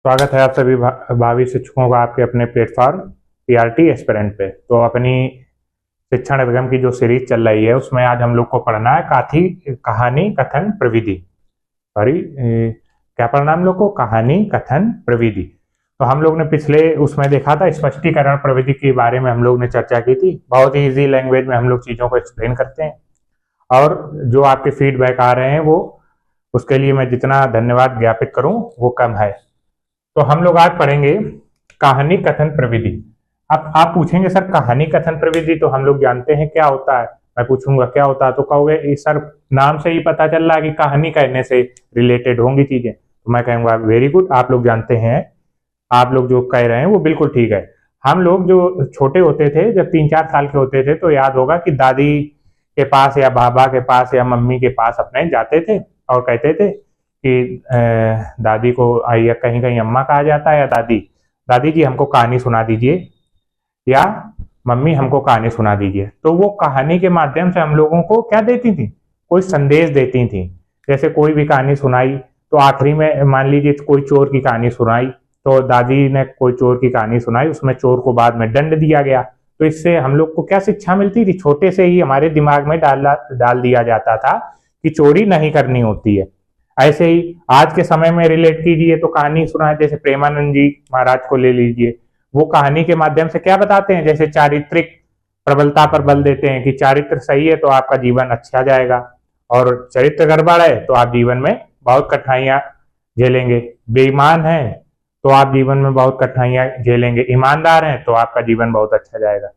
स्वागत है आप सभी भावी शिक्षकों का आपके अपने प्लेटफॉर्म पीआरटी एस्पिरेंट पे। तो अपनी शिक्षण अधिगम की जो सीरीज चल रही है उसमें आज हम लोग को पढ़ना है कहानी कथन प्रविधि। सॉरी, क्या पढ़ना हम लोग को? कहानी कथन प्रविधि। तो हम लोग ने पिछले उसमें देखा था स्पष्टीकरण प्रविधि के बारे में हम लोग ने चर्चा की थी। बहुत ही इजी लैंग्वेज में हम लोग चीज़ों को एक्सप्लेन करते हैं और जो आपके फीडबैक आ रहे हैं वो उसके लिए मैं जितना धन्यवाद ज्ञापित करूं वो कम है। तो हम लोग आज पढ़ेंगे कहानी कथन प्रविधि। अब आप पूछेंगे सर कहानी कथन प्रविधि तो हम लोग जानते हैं क्या होता है। मैं पूछूंगा क्या होता है तो कहोगे सर नाम से ही पता चल रहा है कि कहानी कहने से रिलेटेड होंगी चीजें। तो मैं कहूंगा वेरी गुड, आप लोग जानते हैं, आप लोग जो कह रहे हैं वो बिल्कुल ठीक है। हम लोग जो छोटे होते थे, जब 3-4 साल के होते थे, तो याद होगा कि दादी के पास या बाबा के पास या मम्मी के पास अपने जाते थे और कहते थे कि दादी को या कहीं कहीं अम्मा कहा जाता है या दादी, दादी जी हमको कहानी सुना दीजिए या मम्मी हमको कहानी सुना दीजिए। तो वो कहानी के माध्यम से हम लोगों को क्या देती थी? कोई संदेश देती थी। जैसे कोई भी कहानी सुनाई तो आखिरी में मान लीजिए कोई चोर की कहानी सुनाई, तो दादी ने कोई चोर की कहानी सुनाई, उसमें चोर को बाद में दंड दिया गया। तो इससे हम लोग को क्या शिक्षा मिलती थी? छोटे से ही हमारे दिमाग में डाल दिया जाता था कि चोरी नहीं करनी होती है। ऐसे ही आज के समय में रिलेट कीजिए तो कहानी सुना, जैसे प्रेमानंद जी महाराज को ले लीजिए, वो कहानी के माध्यम से क्या बताते हैं? जैसे चारित्रिक प्रबलता पर बल देते हैं कि चारित्र सही है तो आपका जीवन अच्छा जाएगा और चरित्र गड़बड़ है तो आप जीवन में बहुत कठिनाइयां झेलेंगे। बेईमान है तो आप जीवन में बहुत कठिनाइयां झेलेंगे, ईमानदार हैं तो आपका जीवन बहुत अच्छा जाएगा।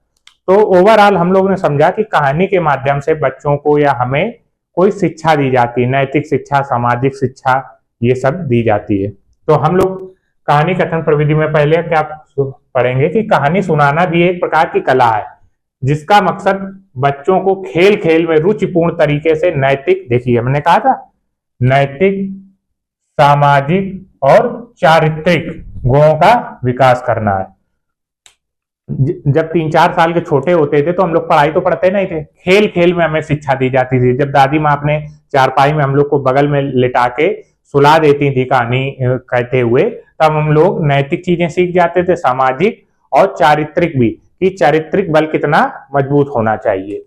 तो ओवरऑल हम लोग ने समझा कि कहानी के माध्यम से बच्चों को या हमें कोई शिक्षा दी जाती है, नैतिक शिक्षा, सामाजिक शिक्षा, ये सब दी जाती है। तो हम लोग कहानी कथन प्रविधि में पहले क्या पढ़ेंगे कि कहानी सुनाना भी एक प्रकार की कला है जिसका मकसद बच्चों को खेल खेल में रुचिपूर्ण तरीके से नैतिक, देखिए हमने कहा था नैतिक, सामाजिक और चारित्रिक गुणों का विकास करना है। जब 3-4 साल के छोटे होते थे तो हम लोग पढ़ाई तो पढ़ते नहीं थे, खेल खेल में हमें शिक्षा दी जाती थी। जब दादी माँ अपने चारपाई में हम लोग को बगल में लिटा के सुला देती थी कहानी कहते हुए, तब हम लोग नैतिक चीजें सीख जाते थे, सामाजिक और चारित्रिक भी, कि चारित्रिक बल कितना मजबूत होना चाहिए।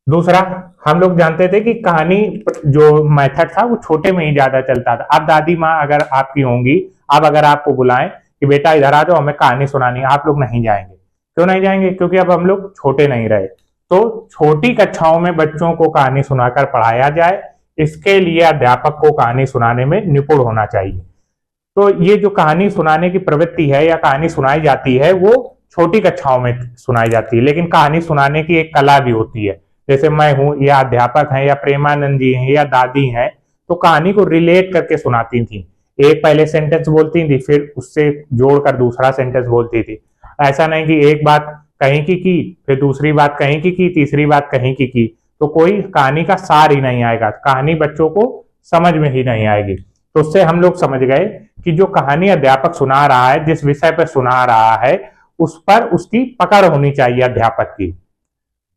दूसरा, हम लोग जानते थे कि कहानी जो मेथड था वो छोटे में ही ज्यादा चलता था। अब दादी माँ अगर आपकी होंगी, अब अगर आपको बुलाएं कि बेटा इधर आ जाओ हमें कहानी सुनानी, आप लोग नहीं जाएंगे। क्यों नहीं जाएंगे? क्योंकि अब हम लोग छोटे नहीं रहे। तो छोटी कक्षाओं में बच्चों को कहानी सुनाकर पढ़ाया जाए, इसके लिए अध्यापक को कहानी सुनाने में निपुण होना चाहिए। तो ये जो कहानी सुनाने की प्रवृत्ति है या कहानी सुनाई जाती है वो छोटी कक्षाओं में सुनाई जाती है, लेकिन कहानी सुनाने की एक कला भी होती है। जैसे मैं हूं या अध्यापक हैं या प्रेमानंद जी हैं या दादी हैं, तो कहानी को रिलेट करके सुनाती थी। एक पहले सेंटेंस बोलती थी, फिर उससे जोड़कर दूसरा सेंटेंस बोलती थी। ऐसा नहीं कि एक बात कहीं की फिर दूसरी बात कहीं की तीसरी बात कहीं की, तो कोई कहानी का सार ही नहीं आएगा, कहानी बच्चों को समझ में ही नहीं आएगी। तो उससे हम लोग समझ गए कि जो कहानी अध्यापक सुना रहा है, जिस विषय पर सुना रहा है, उस पर उसकी पकड़ होनी चाहिए अध्यापक की।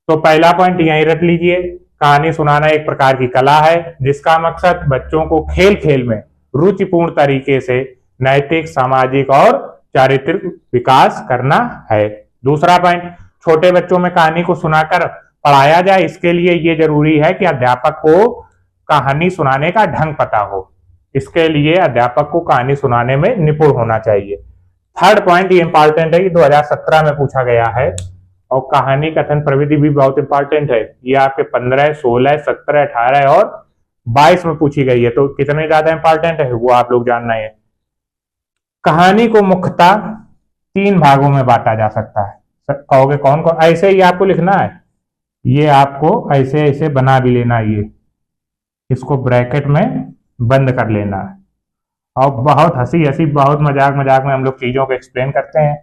तो पहला पॉइंट यहीं रख लीजिए, कहानी सुनाना एक प्रकार की कला है जिसका मकसद बच्चों को खेल खेल में रुचिपूर्ण तरीके से नैतिक, सामाजिक और चारित्रिक विकास करना है। दूसरा पॉइंट, छोटे बच्चों में कहानी को सुनाकर पढ़ाया जाए, इसके लिए ये जरूरी है कि अध्यापक को कहानी सुनाने का ढंग पता हो। इसके लिए अध्यापक को कहानी सुनाने में निपुण होना चाहिए। थर्ड पॉइंट ये इंपॉर्टेंट है कि 2017 में पूछा गया है और कहानी कथन प्रविधि भी बहुत इंपॉर्टेंट है। ये आपके 15, 16, 17, 18 और 22 में पूछी गई है। तो कितने ज्यादा इंपॉर्टेंट है वो आप लोग जानना है। कहानी को मुख्यतः 3 भागों में बांटा जा सकता है। कहोगे कौन कौन? ऐसे ही आपको लिखना है, ये आपको ऐसे ऐसे बना भी लेना, ये इसको ब्रैकेट में बंद कर लेना है। और बहुत हंसी हंसी, बहुत मजाक मजाक में हम लोग चीजों को एक्सप्लेन करते हैं।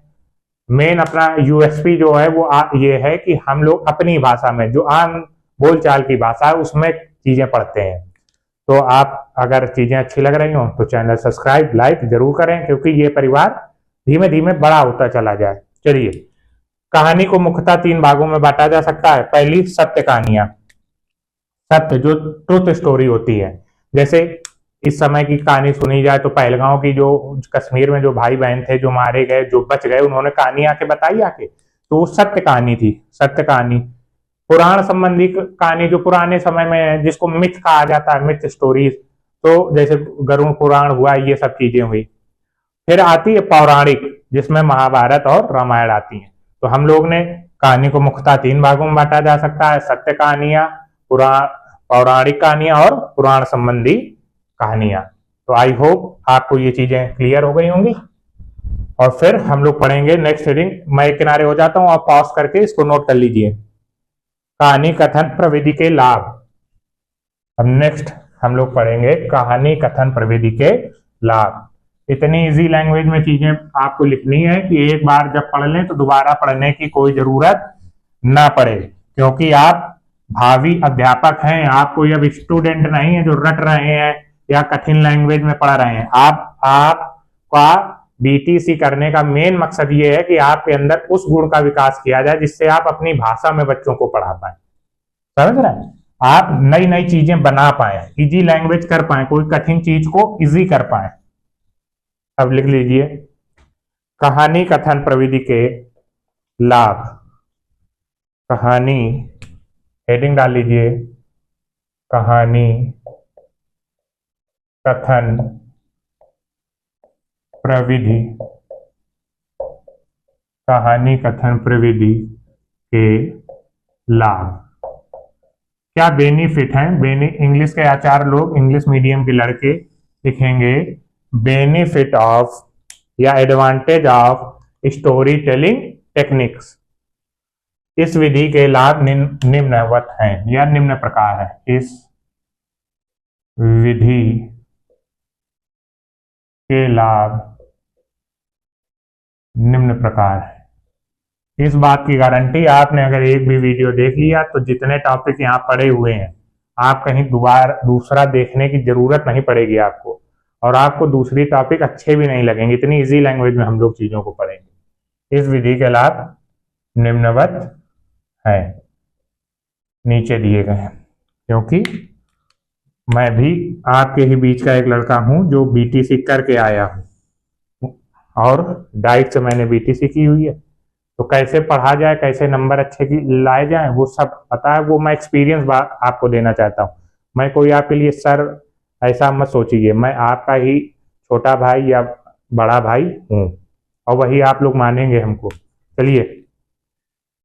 मेन अपना यूएसपी जो है वो ये है कि हम लोग अपनी भाषा में, जो आम बोलचाल की भाषा है, उसमें चीजें पढ़ते हैं। तो आप अगर चीजें अच्छी लग रही हो तो चैनल सब्सक्राइब, लाइक जरूर करें, क्योंकि ये परिवार धीमे धीमे बड़ा होता चला जाए। चलिए, कहानी को मुख्यतः 3 भागों में बांटा जा सकता है। पहली, सत्य कहानियां, सत्य जो ट्रुथ स्टोरी होती है। जैसे इस समय की कहानी सुनी जाए तो पहलगांव की जो कश्मीर में जो भाई बहन थे जो मारे गए, जो बच गए, उन्होंने कहानी आके बताई आके, तो वो सत्य कहानी थी, सत्य कहानी। पुराण संबंधी कहानी जो पुराने समय में है, जिसको मिथ कहा जाता है, मिथ स्टोरीज, तो जैसे गरुड़ पुराण हुआ, ये सब चीजें हुई। फिर आती है पौराणिक, जिसमें महाभारत और रामायण आती हैं। तो हम लोग ने कहानी को मुख्यतः 3 भागों में बांटा जा सकता है: सत्य कहानियां, पुराण, पौराणिक कहानियां और पुराण संबंधी कहानियां। तो आई होप आपको ये चीजें क्लियर हो गई होंगी। और फिर हम लोग पढ़ेंगे नेक्स्ट रीडिंग। मैं एक किनारे हो जाता हूं, आप पॉज करके इसको नोट कर लीजिए। कहानी कथन प्रविधि के लाभ। अब नेक्स्ट हम लोग पढ़ेंगे कहानी कथन प्रविधि के लाभ। इतनी इजी लैंग्वेज में चीजें आपको लिखनी है कि एक बार जब पढ़ लें तो दोबारा पढ़ने की कोई जरूरत ना पड़े, क्योंकि आप भावी अध्यापक हैं। आप कोई अब स्टूडेंट नहीं है जो रट रहे हैं या कठिन लैंग्वेज में पढ़ रहे हैं। आपका बीटीसी करने का मेन मकसद ये है कि आपके अंदर उस गुण का विकास किया जाए जिससे आप अपनी भाषा में बच्चों को पढ़ा पाए। समझ रहे हैं? आप नई नई चीजें बना पाए, इजी लैंग्वेज कर पाए, कोई कठिन चीज को इजी कर पाए। अब लिख लीजिए कहानी कथन प्रविधि के लाभ। कहानी, हेडिंग डाल लीजिए, कहानी कथन प्रविधि, कहानी कथन प्रविधि के लाभ। क्या बेनिफिट है? इंग्लिश के आचार्य लोग, इंग्लिश मीडियम के लड़के लिखेंगे बेनिफिट ऑफ या advantage of story telling techniques. इस विधि के लाभ निम्नवत हैं या निम्न प्रकार है। इस विधि के लाभ निम्न प्रकार है। इस बात की गारंटी, आपने अगर एक भी वीडियो देख लिया तो जितने टॉपिक यहाँ पढ़े हुए हैं, आप कहीं दूसरा देखने की जरूरत नहीं पड़ेगी आपको, और आपको दूसरी टॉपिक अच्छे भी नहीं लगेंगे। इतनी इजी लैंग्वेज में हम लोग चीजों को पढ़ेंगे। इस विधि के लाभ निम्नवत है, नीचे दिए गए हैं। क्योंकि मैं भी आपके ही बीच का एक लड़का हूं जो बीटीसी करके आया हूं, और डाइट से मैंने बीटीसी की हुई है। तो कैसे पढ़ा जाए, कैसे नंबर अच्छे की लाए जाए, वो सब पता है। वो मैं एक्सपीरियंस आपको देना चाहता हूँ। मैं कोई आपके लिए सर ऐसा मत सोचिए, मैं आपका ही छोटा भाई या बड़ा भाई हूँ, और वही आप लोग मानेंगे हमको। चलिए,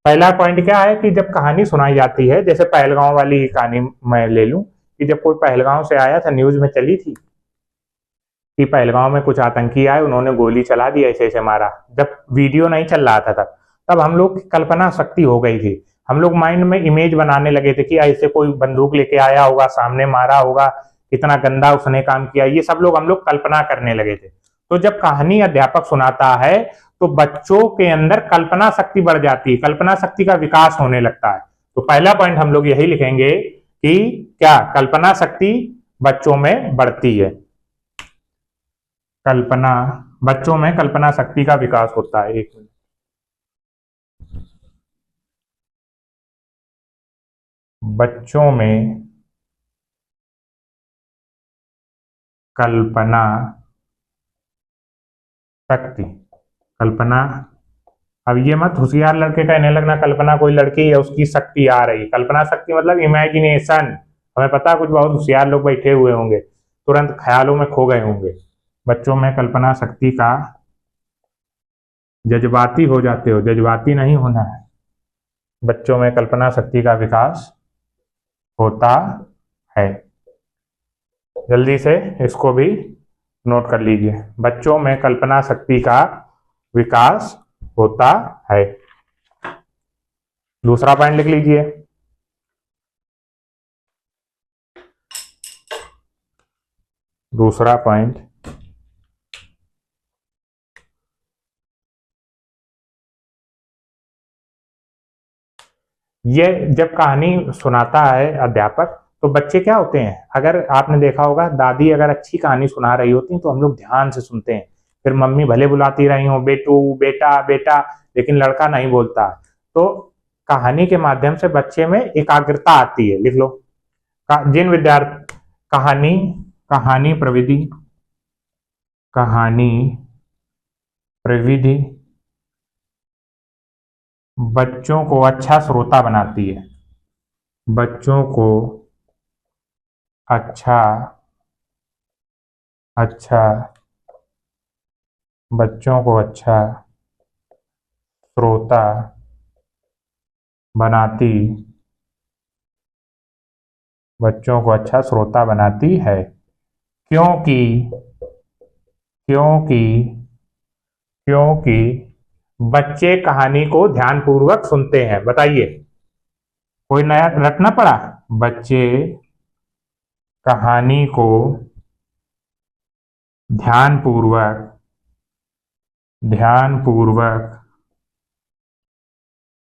पहला पॉइंट क्या है कि जब कहानी सुनाई जाती है, जैसे पहलगांव वाली ही कहानी मैं ले लूं कि जब कोई पहलगांव से आया था, न्यूज में चली थी कि पहलगांव में कुछ आतंकी आए, उन्होंने गोली चला दी, ऐसे ऐसे मारा। जब वीडियो नहीं चल रहा था तब हम लोग की कल्पना शक्ति हो गई थी। हम लोग माइंड में इमेज बनाने लगे थे कि ऐसे कोई बंदूक लेके आया होगा, सामने मारा होगा, कितना गंदा उसने काम किया, ये सब लोग हम लोग कल्पना करने लगे थे। तो जब कहानी अध्यापक सुनाता है तो बच्चों के अंदर कल्पना शक्ति बढ़ जाती है, कल्पना शक्ति का विकास होने लगता है। तो पहला पॉइंट हम लोग यही लिखेंगे कि क्या कल्पना शक्ति बच्चों में बढ़ती है। बच्चों में कल्पना शक्ति का विकास होता है। एक मिनट, बच्चों में कल्पना शक्ति, कल्पना, अब ये मत होशियार लड़के कहने लगना कल्पना कोई लड़की है उसकी शक्ति आ रही। कल्पना शक्ति मतलब इमेजिनेशन। हमें पता कुछ बहुत होशियार लोग बैठे हुए होंगे, तुरंत ख्यालों में खो गए होंगे। बच्चों में कल्पना शक्ति का, जज्बाती हो जाते हो, जज्बाती नहीं होना है। बच्चों में कल्पना शक्ति का विकास होता है। जल्दी से इसको भी नोट कर लीजिए, बच्चों में कल्पना शक्ति का विकास होता है। दूसरा पॉइंट लिख लीजिए, दूसरा पॉइंट, ये जब कहानी सुनाता है अध्यापक तो बच्चे क्या होते हैं, अगर आपने देखा होगा दादी अगर अच्छी कहानी सुना रही होती तो हम लोग ध्यान से सुनते हैं। फिर मम्मी भले बुलाती रही हो बेटू बेटा बेटा, लेकिन लड़का नहीं बोलता। तो कहानी के माध्यम से बच्चे में एकाग्रता आती है। लिख लो, जिन विद्यार्थी कहानी कहानी प्रविधि, कहानी प्रविधि बच्चों को अच्छा श्रोता बनाती है, बच्चों को अच्छा अच्छा बच्चों को अच्छा श्रोता बनाती, बच्चों को अच्छा श्रोता बनाती है, क्योंकि क्योंकि क्योंकि बच्चे कहानी को ध्यानपूर्वक सुनते हैं। बताइए, कोई नया रटना पड़ा? बच्चे कहानी को ध्यानपूर्वक ध्यानपूर्वक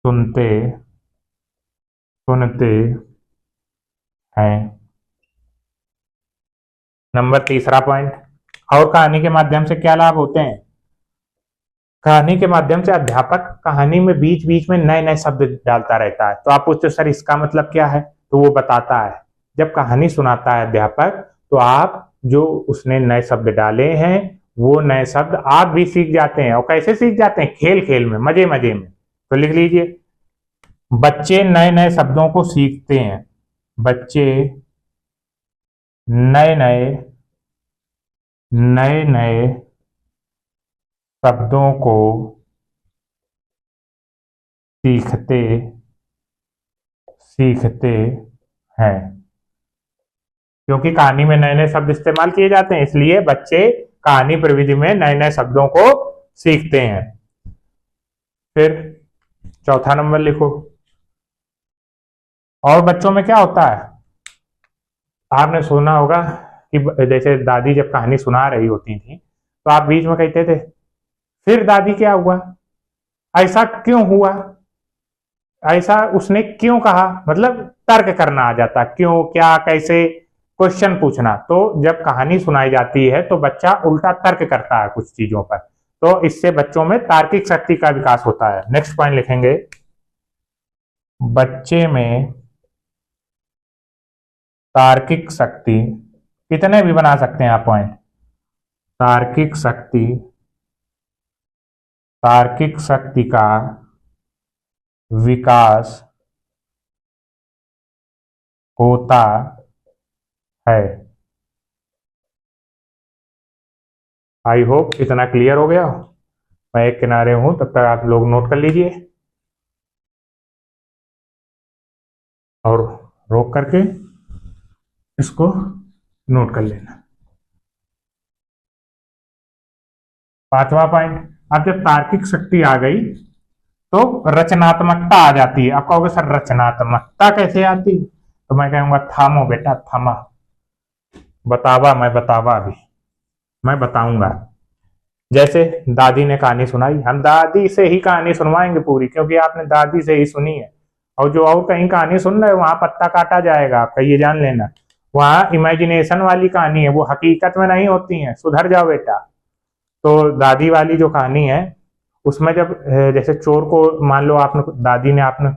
सुनते सुनते हैं। नंबर तीसरा पॉइंट, और कहानी के माध्यम से क्या लाभ होते हैं? कहानी के माध्यम से अध्यापक कहानी में बीच बीच में नए नए शब्द डालता रहता है। तो आप पूछते सर इसका मतलब क्या है, तो वो बताता है। जब कहानी सुनाता है अध्यापक, तो आप जो उसने नए शब्द डाले हैं वो नए शब्द आप भी सीख जाते हैं। और कैसे सीख जाते हैं? खेल खेल में, मजे मजे में। तो लिख लीजिए, बच्चे नए नए शब्दों को सीखते हैं, बच्चे नए नए नए नए शब्दों को सीखते सीखते हैं। क्योंकि कहानी में नए नए शब्द इस्तेमाल किए जाते हैं, इसलिए बच्चे कहानी प्रविधि में नए नए शब्दों को सीखते हैं। फिर चौथा नंबर लिखो, और बच्चों में क्या होता है? आपने सुना होगा कि जैसे दादी जब कहानी सुना रही होती थी, तो आप बीच में कहते थे फिर दादी क्या हुआ, ऐसा क्यों हुआ, ऐसा उसने क्यों कहा, मतलब तर्क करना आ जाता, क्यों, क्या, कैसे, क्वेश्चन पूछना। तो जब कहानी सुनाई जाती है तो बच्चा उल्टा तर्क करता है कुछ चीजों पर, तो इससे बच्चों में तार्किक शक्ति का विकास होता है। नेक्स्ट पॉइंट लिखेंगे, बच्चे में तार्किक शक्ति, कितने भी बना सकते हैं आप पॉइंट, तार्किक शक्ति, तार्किक शक्ति का विकास होता है। आई होप इतना क्लियर हो गया। मैं एक किनारे हूं, तब तक आप लोग नोट कर लीजिए और रोक करके इसको नोट कर लेना। पांचवा पॉइंट, अब जब तार्किक शक्ति आ गई तो रचनात्मकता आ जाती है। आप कहोगे सर रचनात्मकता कैसे आती? तो मैं कहूंगा थामो बेटा, थमा, बतावा, मैं बताऊंगा। जैसे दादी ने कहानी सुनाई, हम दादी से ही कहानी सुनवाएंगे पूरी, क्योंकि आपने दादी से ही सुनी है। और जो और कहीं कहानी सुन रहे हो वहां पत्ता काटा जाएगा आपका, ये जान लेना। वहां इमेजिनेशन वाली कहानी है, वो हकीकत में नहीं होती है, सुधर जाओ बेटा। तो दादी वाली जो कहानी है उसमें जब जैसे चोर को, मान लो आपने, दादी ने आपने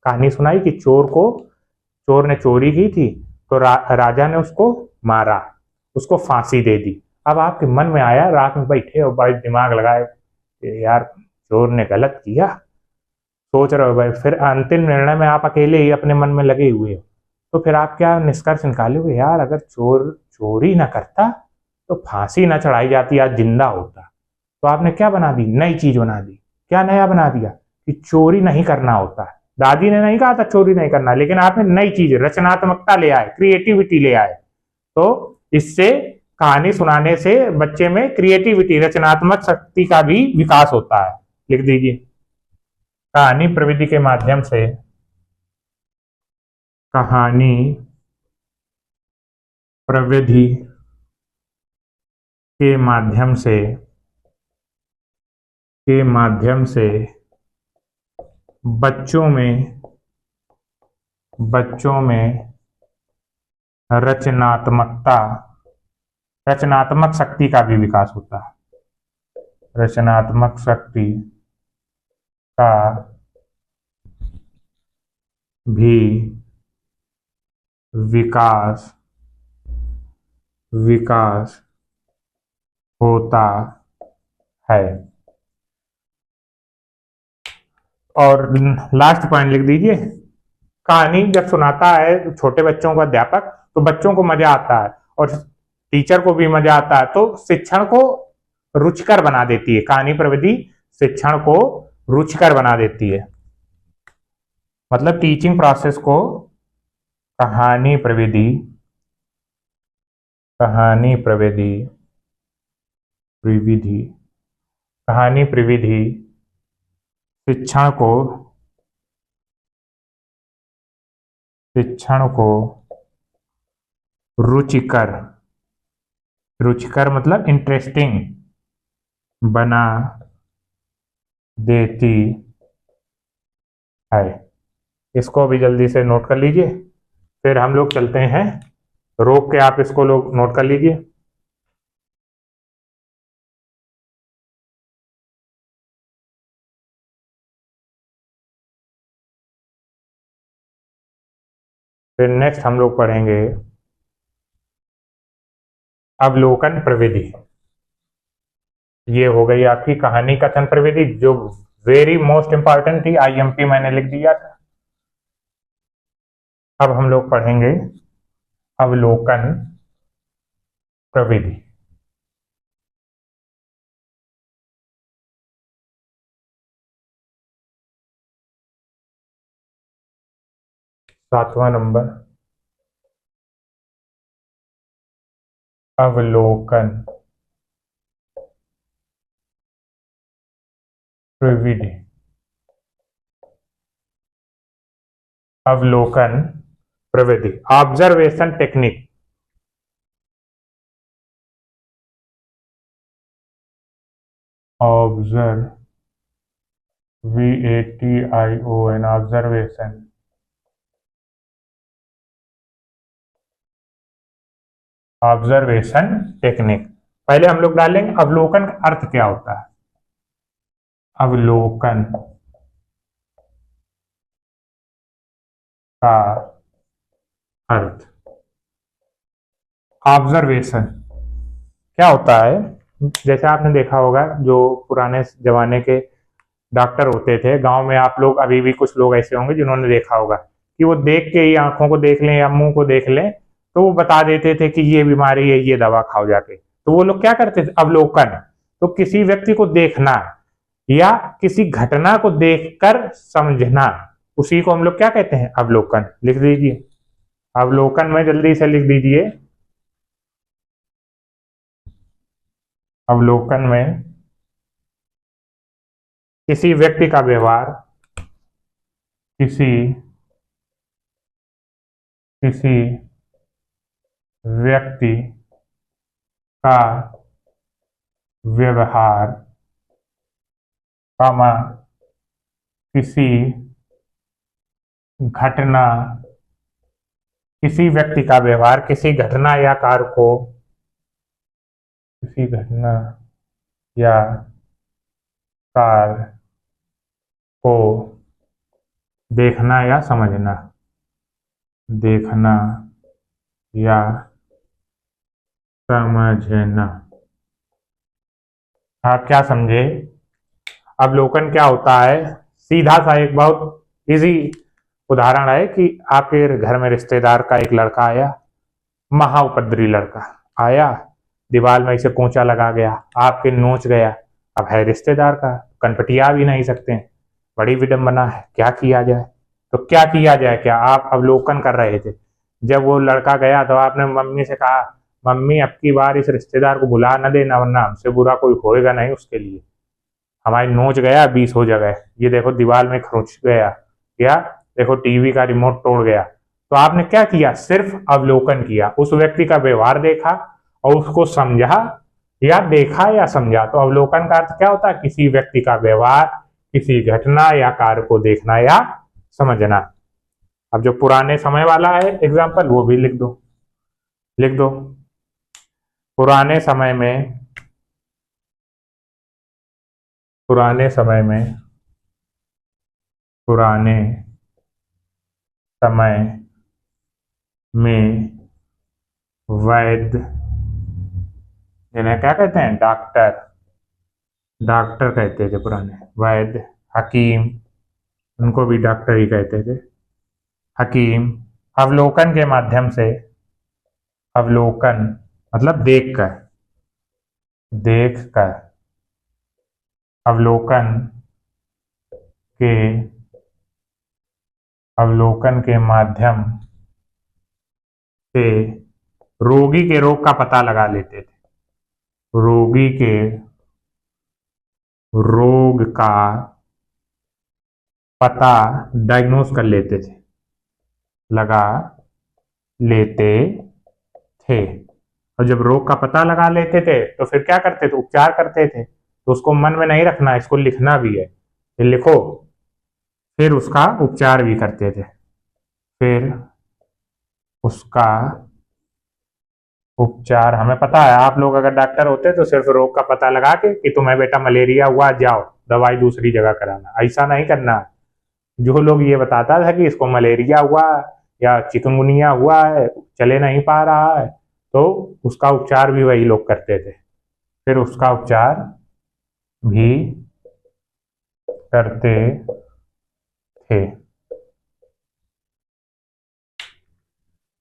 कहानी सुनाई कि चोर ने चोरी की थी, तो राजा ने उसको मारा, उसको फांसी दे दी। अब आपके मन में आया, रात में बैठे और बड़े दिमाग लगाए, यार चोर ने गलत किया, सोच रहे हो भाई, फिर अंतिम निर्णय में आप अकेले ही अपने मन में लगे हुए हो। तो फिर आप क्या निष्कर्ष निकालोगे, यार अगर चोर चोरी ना करता तो फांसी ना चढ़ाई जाती, आज जिंदा होता। तो आपने क्या बना दी, नई चीज बना दी। क्या नया बना दिया? कि चोरी नहीं करना होता है। दादी ने नहीं कहा था चोरी नहीं करना, लेकिन आपने नई चीज, रचनात्मकता ले आए, क्रिएटिविटी ले आए। तो इससे कहानी सुनाने से बच्चे में क्रिएटिविटी, रचनात्मक शक्ति का भी विकास होता है। लिख दीजिए, कहानी प्रविधि के माध्यम से, कहानी प्रविधि के माध्यम से बच्चों में रचनात्मकता, रचनात्मक शक्ति का भी विकास होता है, रचनात्मक शक्ति का भी विकास विकास होता है। और लास्ट पॉइंट लिख दीजिए, कहानी जब सुनाता है छोटे बच्चों को अध्यापक तो बच्चों को मजा आता है और टीचर को भी मजा आता है, तो शिक्षण को रुचिकर बना देती है। कहानी प्रविधि शिक्षण को रुचिकर बना देती है, मतलब टीचिंग प्रोसेस को कहानी प्रविधि विविधि कहानी प्रविधि शिक्षण को रुचिकर मतलब इंटरेस्टिंग बना देती है। इसको भी जल्दी से नोट कर लीजिए, फिर हम लोग चलते हैं। रोक के आप इसको लोग नोट कर लीजिए। फिर नेक्स्ट हम लोग पढ़ेंगे अवलोकन प्रविधि। ये हो गई आपकी कहानी कथन प्रविधि, जो वेरी मोस्ट इंपॉर्टेंट थी, आईएमपी मैंने लिख दिया था। अब हम लोग पढ़ेंगे अवलोकन प्रविधि। 7वां नंबर अवलोकन प्रविधि। अवलोकन प्रविधि, observation technique. VATION observation technique. पहले हम लोग डालेंगे अवलोकन का अर्थ क्या होता है। अवलोकन का अर्थ, ऑब्जर्वेशन क्या होता है। जैसे आपने देखा होगा, जो पुराने जमाने के डॉक्टर होते थे गांव में, आप लोग अभी भी कुछ लोग ऐसे होंगे जिन्होंने देखा होगा कि वो देख के ही आंखों को देख लें या मुंह को देख लें तो वो बता देते थे कि ये बीमारी है, ये दवा खाओ जाके। तो वो लोग क्या करते थे, अवलोकन। तो किसी व्यक्ति को देखना या किसी घटना को देखकर समझना, उसी को हम लोग क्या कहते हैं, अवलोकन। लिख दीजिए, अवलोकन में जल्दी से लिख दीजिए। अवलोकन में किसी व्यक्ति का व्यवहार, किसी व्यक्ति का व्यवहार, कामा किसी घटना, किसी व्यक्ति का व्यवहार किसी घटना या कार्य को, किसी घटना या कार्य को देखना या समझना, देखना या समझना। आप क्या समझे, अवलोकन क्या होता है। सीधा सा एक बहुत इजी उदाहरण है कि आपके घर में रिश्तेदार का एक लड़का आया, महाउपद्रवी लड़का आया, दीवार में इसे पोंछा लगा गया, आपके नोच गया। अब है रिश्तेदार का, कनपटिया भी नहीं सकते, बड़ी विडंबना है, क्या किया जाए। तो क्या किया जाए, क्या आप अवलोकन कर रहे थे। जब वो लड़का गया तो आपने मम्मी से कहा, मम्मी अब की बार इस रिश्तेदार को बुला न देना, वरना हमसे बुरा कोई होएगा नहीं उसके लिए। हमारी नोच गया 20 हो जगह, ये देखो दीवार में खरोंच गया, या देखो टीवी का रिमोट तोड़ गया। तो आपने क्या किया, सिर्फ अवलोकन किया, उस व्यक्ति का व्यवहार देखा और उसको समझा, या देखा या समझा। तो अवलोकन का अर्थ क्या होता है, किसी व्यक्ति का व्यवहार किसी घटना या कार्य को देखना या समझना। अब जो पुराने समय वाला है एग्जाम्पल, वो भी लिख दो, लिख दो। पुराने समय में पुराने समय में वैद्य जिन्हें क्या कहते हैं, डॉक्टर, डॉक्टर कहते थे पुराने, वैद्य, हकीम, उनको भी डॉक्टर ही कहते थे, हकीम। अवलोकन के माध्यम से, अवलोकन मतलब देखकर, देखकर, अवलोकन के, अवलोकन के माध्यम से रोगी के रोग का पता लगा लेते थे, रोगी के रोग का पता डायग्नोस कर लेते थे, लगा लेते थे। और जब रोग का पता लगा लेते थे तो फिर क्या करते थे, उपचार करते थे। तो उसको मन में नहीं रखना, इसको लिखना भी है, ये लिखो। फिर उसका उपचार भी करते थे, फिर उसका उपचार। हमें पता है, आप लोग अगर डॉक्टर होते तो सिर्फ रोग का पता लगा के कि तुम्हें बेटा मलेरिया हुआ, जाओ दवाई दूसरी जगह कराना, ऐसा नहीं करना। जो लोग ये बताता था कि इसको मलेरिया हुआ या चिकनगुनिया हुआ है, चले नहीं पा रहा है, तो उसका उपचार भी वही लोग करते थे, फिर उसका उपचार भी करते थे।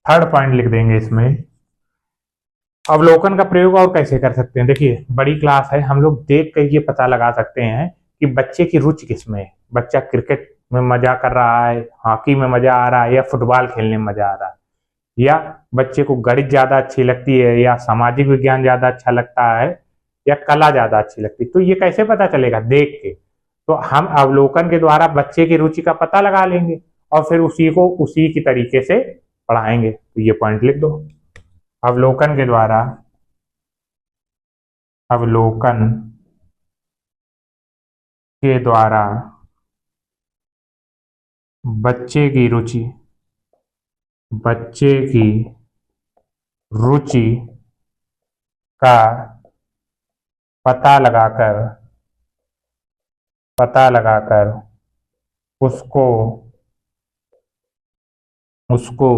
थर्ड पॉइंट लिख देंगे इसमें, अवलोकन का प्रयोग और कैसे कर सकते हैं। देखिए बड़ी क्लास है, हम लोग देख कर ये पता लगा सकते हैं कि बच्चे की रुचि किसमें है। बच्चा क्रिकेट में मजा कर रहा है, हॉकी में मजा आ रहा है, या फुटबॉल खेलने में मजा आ रहा है, या बच्चे को गणित ज्यादा अच्छी लगती है, या सामाजिक विज्ञान ज्यादा अच्छा लगता है, या कला ज्यादा अच्छी लगती है। तो ये कैसे पता चलेगा, देख के। तो हम अवलोकन के द्वारा बच्चे की रुचि का पता लगा लेंगे और फिर उसी को उसी की तरीके से पढ़ाएंगे। तो ये पॉइंट लिख दो, अवलोकन के द्वारा, अवलोकन के द्वारा बच्चे की रुचि, बच्चे की रुचि का पता लगाकर, पता लगाकर उसको, उसको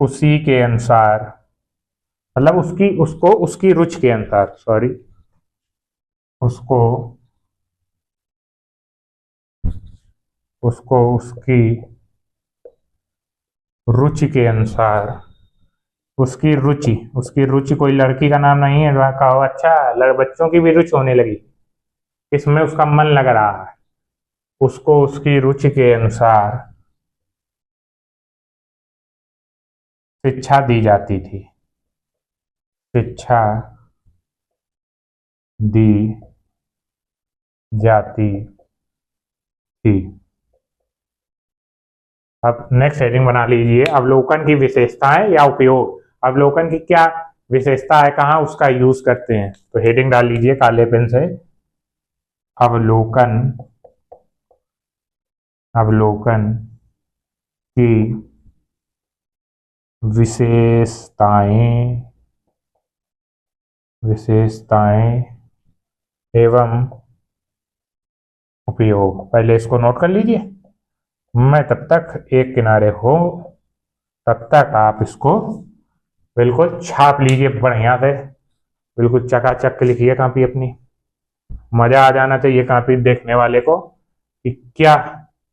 उसी के अनुसार, मतलब उसकी, उसको उसकी रुचि के अनुसार, सॉरी, उसको, उसको उसकी रुचि के अनुसार, उसकी रुचि, उसकी रुचि कोई लड़की का नाम नहीं है, कहो अच्छा बच्चों की भी रुचि होने लगी, इसमें उसका मन लग रहा है, उसको उसकी रुचि के अनुसार शिक्षा दी जाती थी, शिक्षा दी जाती थी। अब नेक्स्ट हेडिंग बना लीजिए, अवलोकन की विशेषताएं या उपयोग। अवलोकन की क्या विशेषता है, कहाँ उसका यूज करते हैं, तो हेडिंग डाल लीजिए काले पेन से, अवलोकन, अवलोकन की विशेषताएं, विशेषताएं एवं उपयोग। पहले इसको नोट कर लीजिए, मैं तब तक एक किनारे हो, तब तक आप इसको बिल्कुल छाप लीजिए बढ़िया से, बिल्कुल चकाचक लिखिए कॉपी अपनी। मजा आ जाना चाहिए कॉपी देखने वाले को कि क्या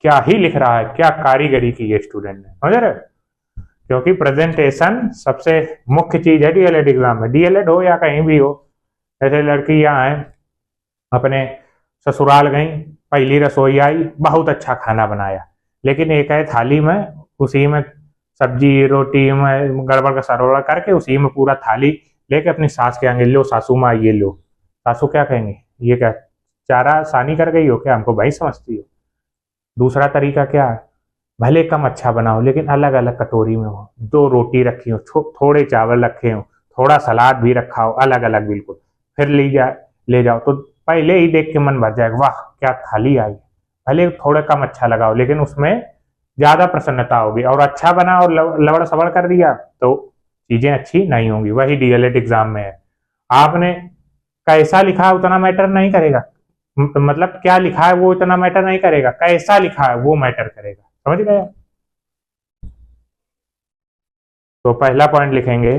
क्या ही लिख रहा है, क्या कारीगरी की है स्टूडेंट ने, समझ रहे। क्योंकि प्रेजेंटेशन सबसे मुख्य चीज है डीएलएड एग्जाम में, डीएलएड हो या कहीं भी हो। जैसे लड़की यहाँ है, अपने ससुराल गई, पहली रसोई आई, बहुत अच्छा खाना बनाया, लेकिन एक है थाली में, उसी में सब्जी रोटी में गड़बड़ का सरोड़ा करके उसी में पूरा थाली लेके अपनी सास के आगे, लो सासू माँ ये लो। सासू क्या कहेंगे, ये क्या चारा सानी कर गई हो क्या, हमको भाई समझती हो। दूसरा तरीका क्या है, भले कम अच्छा बनाओ लेकिन अलग अलग कटोरी में हो, दो रोटी रखी हो, थोड़े चावल रखे हो, थोड़ा सलाद भी रखा हो, अलग अलग बिल्कुल, फिर ले जाओ तो पहले ही देख के मन भर जाएगा, वाह क्या थाली आई। भले थोड़ा कम अच्छा लगाओ लेकिन उसमें ज्यादा प्रसन्नता होगी। और अच्छा बना और लवड़ सवड़ कर दिया तो चीजें अच्छी नहीं होंगी। वही डीएलएड एग्जाम में है, आपने कैसा लिखा उतना मैटर नहीं करेगा, मतलब क्या लिखा है वो इतना मैटर नहीं करेगा, कैसा लिखा है वो मैटर करेगा, समझ गए। तो पहला पॉइंट लिखेंगे,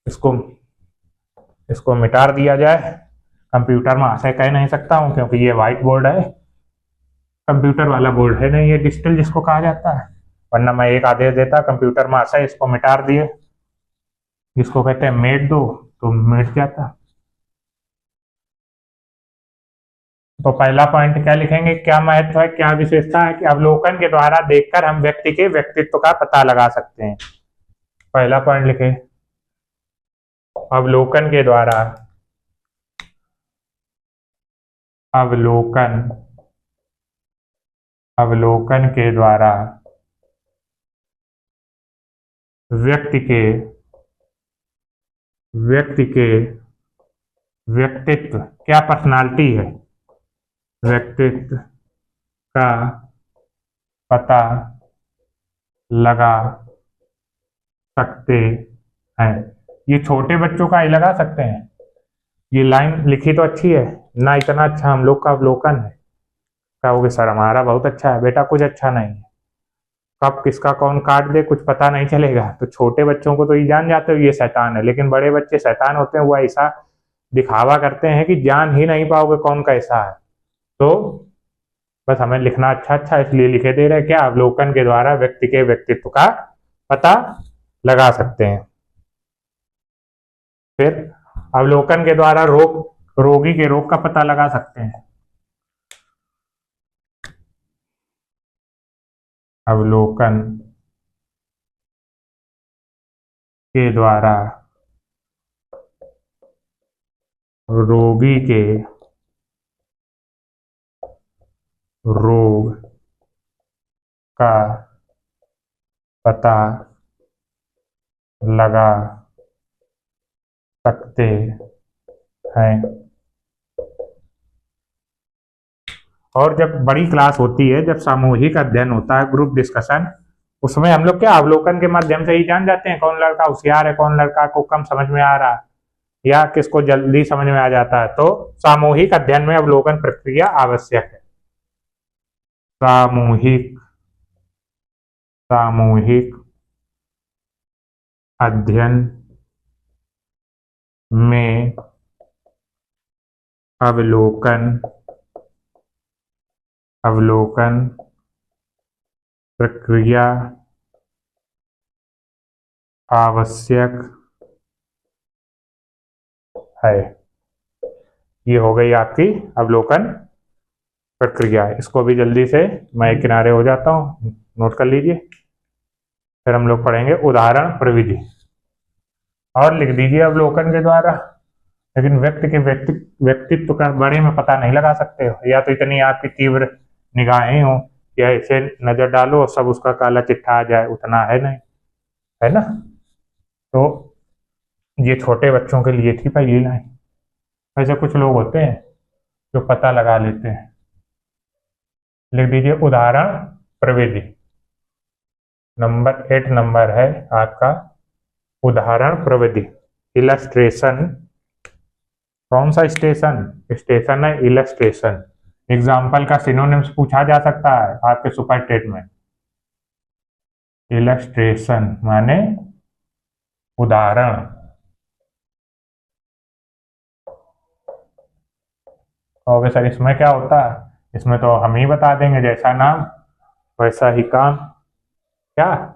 इसको इसको मिटा दिया जाए। कंप्यूटर में आशय कह नहीं सकता हूं क्योंकि ये व्हाइट बोर्ड है, कंप्यूटर वाला बोर्ड है नहीं, ये डिजिटल जिसको कहा जाता है। वरना मैं एक आदेश देता कंप्यूटर में आशय इसको मिटा दिए, जिसको कहते हैं मिट दो, तो मिट जाता। तो पहला पॉइंट क्या लिखेंगे, क्या महत्व है, क्या विशेषता है कि अवलोकन के द्वारा देखकर हम व्यक्ति के व्यक्तित्व का पता लगा सकते हैं। पहला पॉइंट लिखे, अवलोकन के द्वारा, अवलोकन के द्वारा व्यक्ति के व्यक्तित्व, क्या पर्सनालिटी है, व्यक्तित्व का पता लगा सकते हैं। ये छोटे बच्चों का ही लगा सकते हैं। ये लाइन लिखी तो अच्छी है ना, इतना अच्छा हम लोग का अवलोकन है। कहोगे सर हमारा बहुत अच्छा है, बेटा कुछ अच्छा नहीं है। कब किसका कौन काट दे कुछ पता नहीं चलेगा। तो छोटे बच्चों को तो ये जान जाते हो ये शैतान है, लेकिन बड़े बच्चे शैतान होते हैं, वो ऐसा दिखावा करते हैं कि जान ही नहीं पाओगे कौन कैसा है। तो बस हमें लिखना अच्छा अच्छा इसलिए लिखे दे रहे, क्या अवलोकन के द्वारा व्यक्ति के व्यक्तित्व का पता लगा सकते हैं। फिर अवलोकन के द्वारा रोगी के रोग का पता लगा सकते हैं। अवलोकन के द्वारा रोगी के रोग का पता लगा सकते हैं। और जब बड़ी क्लास होती है, जब सामूहिक अध्ययन होता है, ग्रुप डिस्कशन, उसमें हम लोग क्या अवलोकन के माध्यम से ही जान जाते हैं कौन लड़का होशियार है, कौन लड़का को कम समझ में आ रहा है या किसको जल्दी समझ में आ जाता है। तो सामूहिक अध्ययन में अवलोकन प्रक्रिया आवश्यक है। सामूहिक अध्ययन में अवलोकन प्रक्रिया आवश्यक है। ये हो गई आपकी अवलोकन प्रक्रिया। इसको भी जल्दी से मैं किनारे हो जाता हूँ, नोट कर लीजिए। फिर हम लोग पढ़ेंगे उदाहरण प्रविधि, और लिख दीजिए अवलोकन के द्वारा। लेकिन व्यक्ति के व्यक्तित्व का बड़े में पता नहीं लगा सकते हो, या तो इतनी आपकी तीव्र निगाहें हो कि ऐसे नजर डालो और सब उसका काला चिट्ठा आ जाए, उतना है नहीं, है ना। तो ये छोटे बच्चों के लिए थी पहली लाइन। ऐसे कुछ लोग होते हैं जो पता लगा लेते हैं। लिख दीजिए उदाहरण प्रविधि। नंबर 8 नंबर है आपका उदाहरण प्रविधि, इलस्ट्रेशन। कौन सा स्टेशन है, इलस्ट्रेशन। एग्जाम्पल का सिनोनिम्स पूछा जा सकता है आपके सुपर टेट में। इलस्ट्रेशन माने उदाहरण। और सर इसमें क्या होता है, इसमें तो हम ही बता देंगे, जैसा नाम वैसा ही काम। क्या,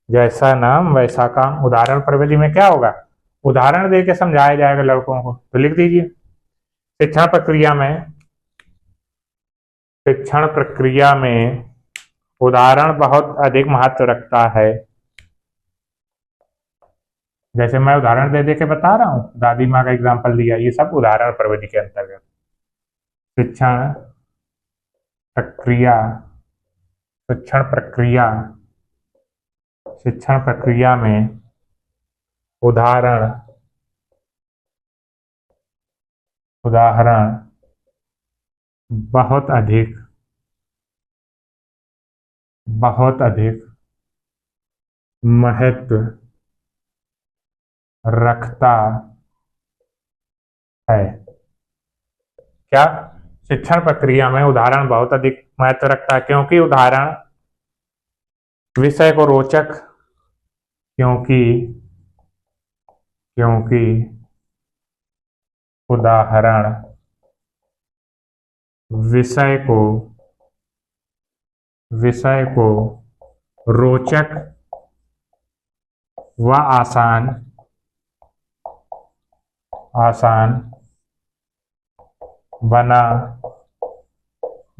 जैसा नाम वैसा काम। उदाहरण प्रविधि में क्या होगा, उदाहरण दे के समझाया जाएगा लड़कों को। तो लिख दीजिए शिक्षण प्रक्रिया में उदाहरण बहुत अधिक महत्व रखता है। जैसे मैं उदाहरण दे दे के बता रहा हूँ, दादी माँ का एग्जाम्पल दिया, ये सब उदाहरण प्रविधि के अंतर्गत। शिक्षण प्रक्रिया में उदाहरण बहुत अधिक महत्व रखता है। क्या, शिक्षण प्रक्रिया में उदाहरण बहुत अधिक महत्व रखता है क्योंकि उदाहरण विषय को रोचक, क्योंकि क्योंकि उदाहरण विषय को रोचक व आसान बना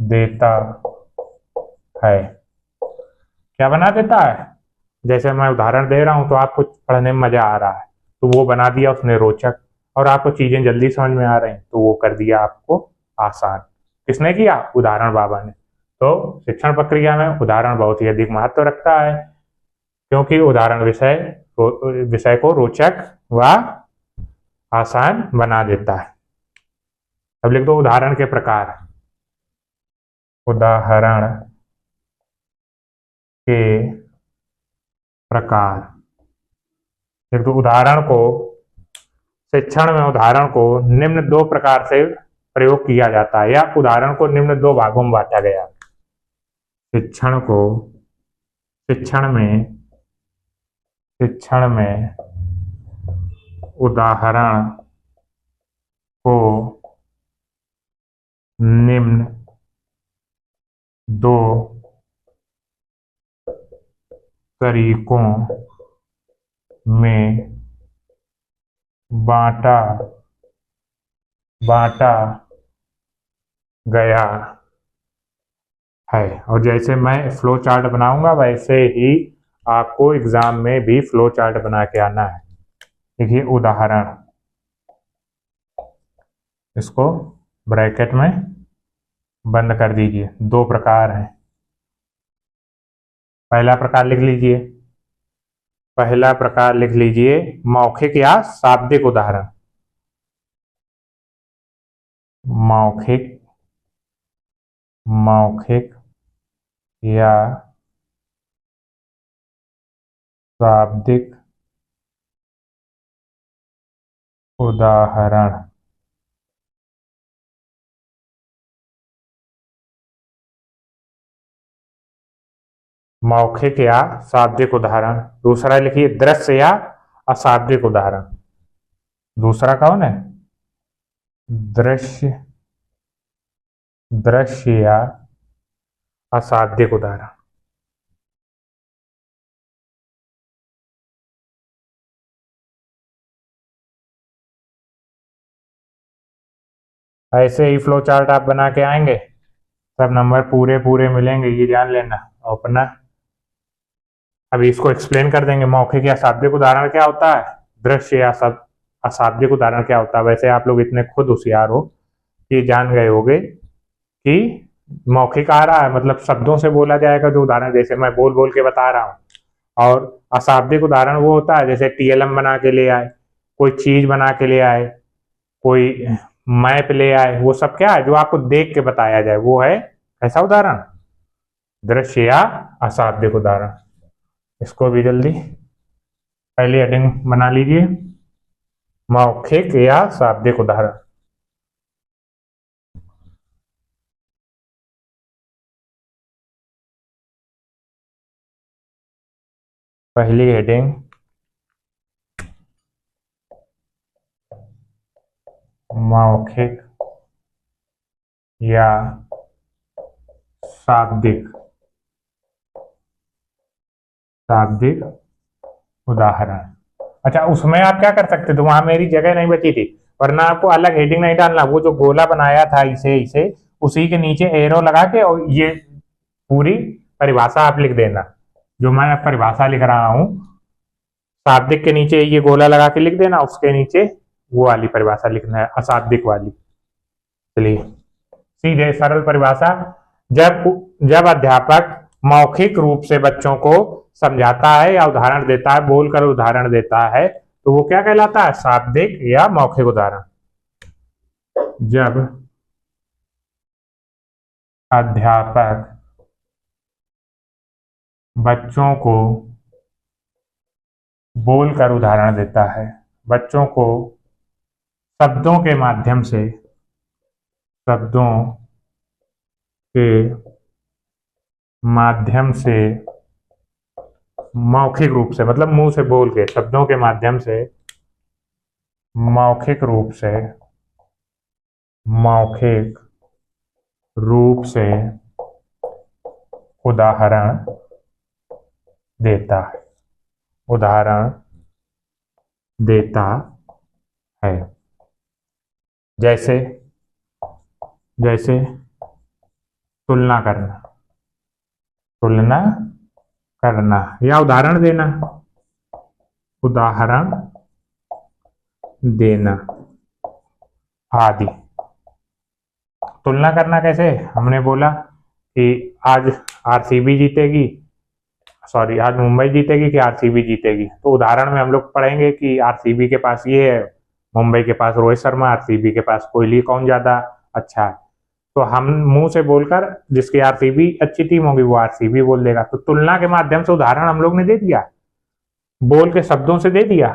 देता है। क्या बना देता है? जैसे मैं उदाहरण दे रहा हूं तो आपको पढ़ने में मजा आ रहा है, तो वो बना दिया उसने रोचक, और आपको चीजें जल्दी समझ में आ रही हैं तो वो कर दिया आपको आसान। किसने किया? उदाहरण बाबा ने। तो शिक्षण प्रक्रिया में उदाहरण बहुत ही अधिक महत्व रखता है, क्योंकि उदाहरण विषय को रोचक व आसान बना देता है। अब लिख दो उदाहरण के प्रकार। उदाहरण के प्रकार लिख दो। शिक्षण में उदाहरण को निम्न दो प्रकार से प्रयोग किया जाता है, या उदाहरण को निम्न दो भागों में बांटा गया। शिक्षण में उदाहरण को निम्न दो तरीकों में बांटा गया है। और जैसे मैं फ्लो चार्ट बनाऊंगा वैसे ही आपको एग्जाम में भी फ्लो चार्ट बना के आना है। देखिए उदाहरण, इसको ब्रैकेट में बंद कर दीजिए। दो प्रकार हैं। पहला प्रकार लिख लीजिए मौखिक या शाब्दिक उदाहरण। मौखिक या शाब्दिक उदाहरण। मौखिक या शाब्दिक उदाहरण। दूसरा लिखिए दृश्य या अशाब्दिक उदाहरण। दूसरा कौन है? दृश्य या अशाब्दिक उदाहरण। ऐसे ही फ्लो चार्ट आप बना के आएंगे, सब नंबर पूरे मिलेंगे, ये जान लेना। अपना अभी इसको एक्सप्लेन कर देंगे। मौखिक या शाब्दिक उदाहरण क्या होता है, दृश्य या अशाब्दिक उदाहरण क्या होता है। वैसे आप लोग इतने खुद होशियार हो कि जान गए होगे कि मौखिक आ रहा है मतलब शब्दों से बोला जाएगा जो उदाहरण, जैसे मैं बोल बोल के बता रहा हूँ। और अशाब्दिक उदाहरण वो होता है जैसे टीएलएम बना के ले आए, कोई चीज बना के ले आए, कोई मैप ले आए, वो सब क्या है जो आपको देख के बताया जाए, वो है ऐसा उदाहरण, दृश्य या अशाब्दिक उदाहरण। इसको भी जल्दी पहली हेडिंग बना लीजिए, मौखिक या शाब्दिक उदाहरण। पहली हेडिंग मौखिक या शाब्दिक उदाहरण। अच्छा, उसमें आप क्या कर सकते थे, वहां मेरी जगह नहीं बची थी, वरना आपको अलग हेडिंग नहीं डालना। वो जो गोला बनाया था इसे उसी के नीचे एरो लगा के और ये पूरी परिभाषा आप लिख देना। जो मैं परिभाषा लिख रहा हूं शाब्दिक के नीचे ये गोला लगा के लिख देना, उसके नीचे वो वाली परिभाषा लिखना है, अशाब्दिक वाली। चलिए सीधे सरल परिभाषा। जब अध्यापक मौखिक रूप से बच्चों को समझाता है या उदाहरण देता है, बोलकर उदाहरण देता है, तो वो क्या कहलाता है, शाब्दिक या मौखिक उदाहरण। जब अध्यापक बच्चों को बोलकर उदाहरण देता है, बच्चों को शब्दों के माध्यम से मौखिक रूप से मतलब मुंह से बोल के, शब्दों के माध्यम से मौखिक रूप से उदाहरण देता है। जैसे तुलना करना या उदाहरण देना आदि। तुलना करना कैसे? हमने बोला कि आज आरसीबी जीतेगी, सॉरी आज मुंबई जीतेगी कि आरसीबी जीतेगी, तो उदाहरण में हम लोग पढ़ेंगे कि आरसीबी के पास ये है, मुंबई के पास रोहित शर्मा, आरसीबी के पास कोहली, कौन ज्यादा अच्छा है। तो हम मुंह से बोलकर जिसकी आरसीबी अच्छी टीम होगी वो आरसीबी बोल देगा। तो तुलना के माध्यम से उदाहरण हम लोग ने दे दिया, बोल के शब्दों से दे दिया।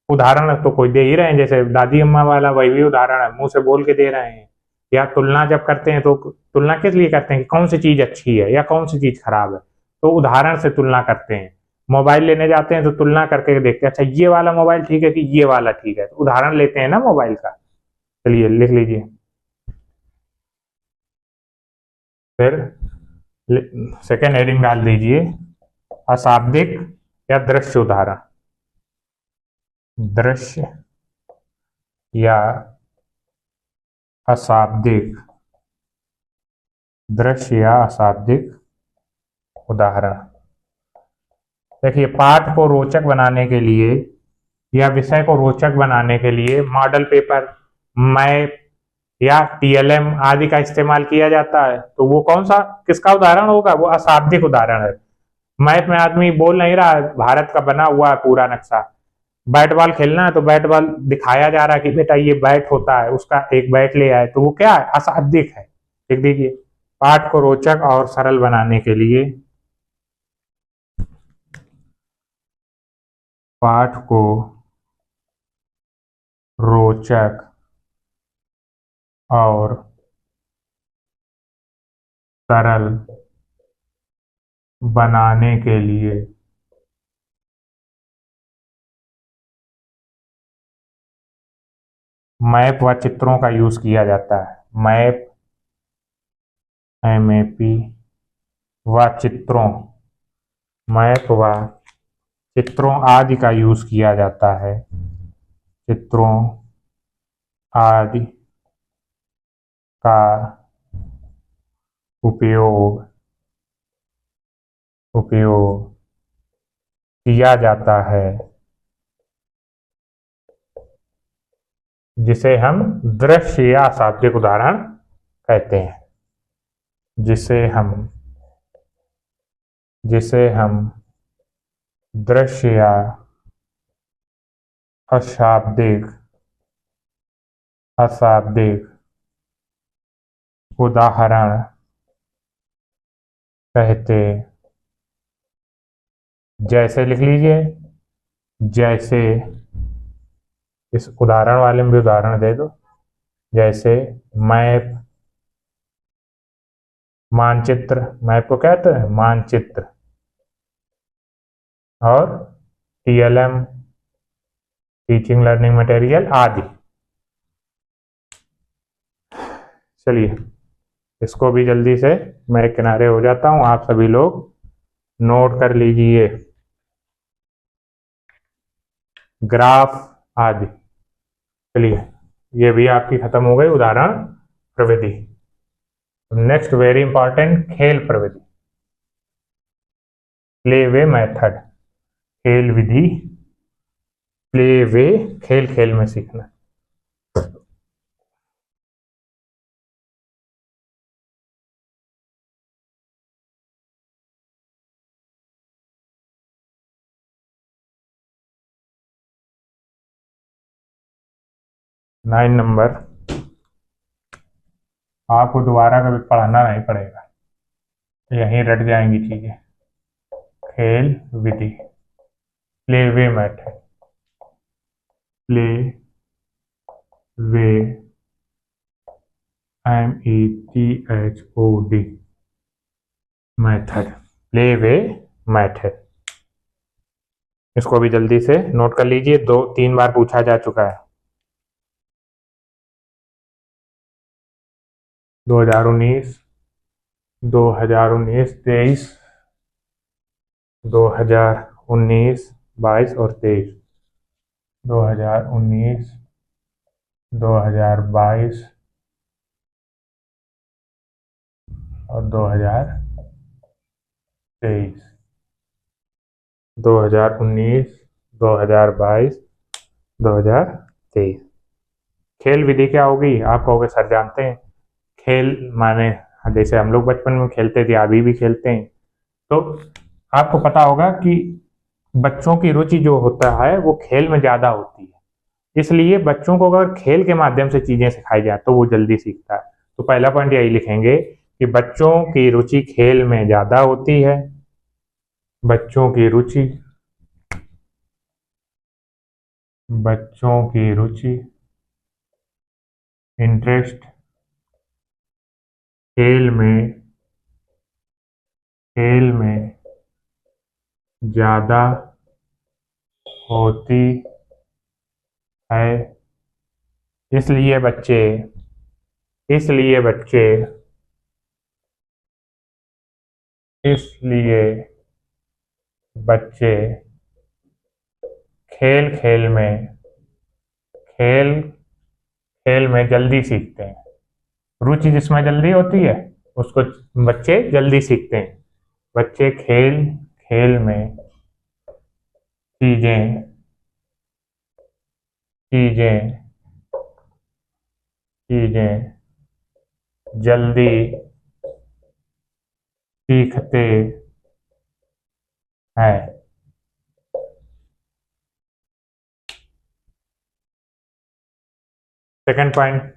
उदाहरण तो कोई दे ही रहे हैं, जैसे दादी अम्मा वाला वही भी उदाहरण है, मुंह से बोल के दे रहे हैं। या तुलना जब करते हैं तो तुलना किस लिए करते हैं कि कौन सी चीज अच्छी है या कौन सी चीज खराब है, तो उदाहरण से तुलना करते हैं। मोबाइल लेने जाते हैं तो तुलना करके देखते हैं, अच्छा ये वाला मोबाइल ठीक है कि ये वाला ठीक है, तो उदाहरण लेते हैं ना मोबाइल का। चलिए लिख लीजिए। फिर सेकेंड हेडिंग डाल दीजिए, अशाब्दिक या दृश्य उदाहरण। दृश्य या अशाब्दिक उदाहरण। देखिए, पाठ को रोचक बनाने के लिए या विषय को रोचक बनाने के लिए मॉडल पेपर, मैप या टीएलएम आदि का इस्तेमाल किया जाता है। तो वो कौन सा किसका उदाहरण होगा? वो अशाब्दिक उदाहरण है। मैप में आदमी बोल नहीं रहा है, भारत का बना हुआ है पूरा नक्शा। बैट बॉल खेलना है तो बैट बॉल दिखाया जा रहा है कि बेटा ये बैट होता है, उसका एक बैट ले आए, तो वो क्या है? अशाब्दिक है। लिख दीजिए, पाठ को रोचक और सरल बनाने के लिए पाठ को रोचक और सरल बनाने के लिए मैप व चित्रों का यूज किया जाता है। मैप MAP व चित्रों, मैप व चित्रों आदि का यूज किया जाता है। चित्रों आदि का उपयोग किया जाता है, जिसे हम दृश्य या अशाब्दिक उदाहरण कहते हैं। जिसे हम दृश्य या अशाब्दिक उदाहरण कहते। जैसे लिख लीजिए, जैसे इस उदाहरण वाले में भी उदाहरण दे दो। जैसे मैप, मानचित्र, मैप को कहते हैं मानचित्र, और TLM टीचिंग लर्निंग मटेरियल आदि। चलिए इसको भी जल्दी से मैं किनारे हो जाता हूं, आप सभी लोग नोट कर लीजिए। ग्राफ आदि। चलिए ये भी आपकी खत्म हो गई उदाहरण प्रविधि। नेक्स्ट वेरी इंपॉर्टेंट, खेल प्रविधि, प्ले वे मेथड। खेल विधि, प्ले वे, खेल खेल में सीखना। नाइन नंबर आपको दोबारा कभी पढ़ना नहीं पड़ेगा, यहीं रट जाएंगी चीजें। खेल विधि, play way method, play way METHOD method, play way method. इसको भी जल्दी से नोट कर लीजिए, 2-3 बार पूछा जा चुका है। 2019, 2019, 23, 2019, 22 और 23। 2019, 2022 और 2023। 2019, 2022, 2023। खेल विधि क्या होगी? आप कहोगे सर जानते हैं। खेल माने जैसे हम लोग बचपन में खेलते थे, अभी भी खेलते हैं, तो आपको पता होगा कि बच्चों की रुचि जो होता है वो खेल में ज्यादा होती है। इसलिए बच्चों को अगर खेल के माध्यम से चीजें सिखाई जाए तो वो जल्दी सीखता है। तो पहला पॉइंट यही लिखेंगे कि बच्चों की रुचि खेल में ज्यादा होती है। बच्चों की रुचि, बच्चों की रुचि, इंटरेस्ट खेल में, खेल में ज्यादा होती है। इसलिए बच्चे, इसलिए बच्चे, इसलिए बच्चे खेल खेल में, खेल खेल में जल्दी सीखते हैं। रुचि जिसमें जल्दी होती है उसको बच्चे जल्दी सीखते हैं। बच्चे खेल खेल में चीजें, चीजें, चीजें जल्दी सीखते हैं। सेकंड पॉइंट,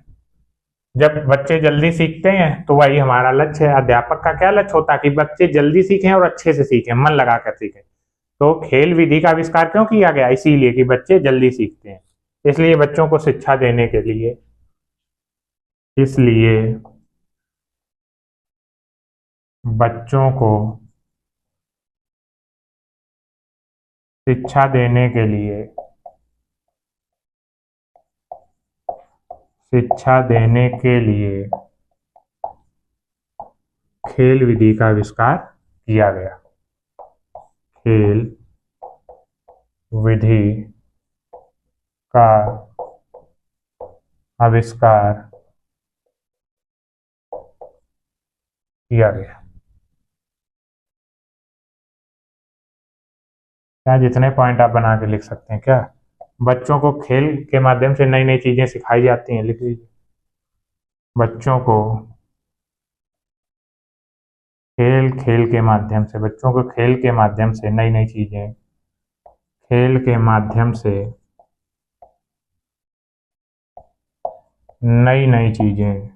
जब बच्चे जल्दी सीखते हैं तो वही हमारा लक्ष्य है। अध्यापक का क्या लक्ष्य होता है कि बच्चे जल्दी सीखें और अच्छे से सीखें, मन लगाकर सीखें। तो खेल विधि का आविष्कार क्यों किया गया? इसीलिए कि बच्चे जल्दी सीखते हैं। इसलिए बच्चों को शिक्षा देने के लिए, इसलिए बच्चों को शिक्षा देने के लिए, शिक्षा देने के लिए खेल विधि का आविष्कार किया गया। खेल विधि का आविष्कार किया गया। क्या जितने पॉइंट आप बना के लिख सकते हैं क्या? बच्चों को खेल के माध्यम से नई नई चीजें सिखाई जाती हैं, लिख लीजिए। बच्चों को खेल खेल के माध्यम से, बच्चों को खेल के माध्यम से नई नई चीजें, खेल के माध्यम से नई नई चीजें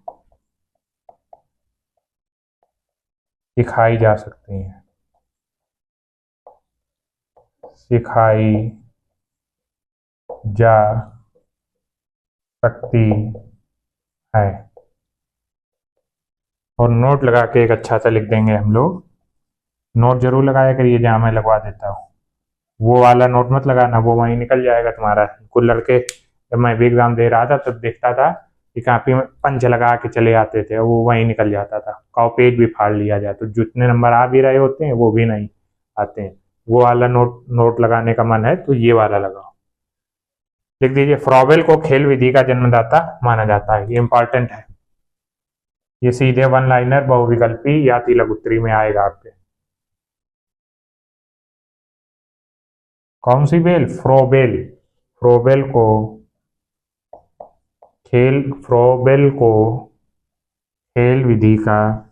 सिखाई जा सकती हैं, सिखाई जा सकती है। और नोट लगा के एक अच्छा सा लिख देंगे हम लोग। नोट जरूर लगाया करिए, जहाँ मैं लगवा देता हूँ। वो वाला नोट मत लगाना, वो वहीं निकल जाएगा तुम्हारा। कुछ लड़के, जब मैं भी एग्जाम दे रहा था तब देखता था कि कापी में पंच लगा के चले आते थे, वो वहीं निकल जाता था। पेज भी फाड़ लिया जाए तो जितने नंबर आ भी रहे होते हैं वो भी नहीं आते हैं। वो वाला नोट, नोट लगाने का मन है तो ये वाला लगाओ। लिख दीजिए, फ्रॉबेल को खेल विधि का जन्मदाता माना जाता है। ये इंपॉर्टेंट है। ये सीधे वन लाइनर, बहुविकल्पी या तिलक उत्तरी में आएगा आपके। कौन सी बेल? फ्रोबेल। फ्रोबेल को खेल, फ्रोबेल को खेल विधि का,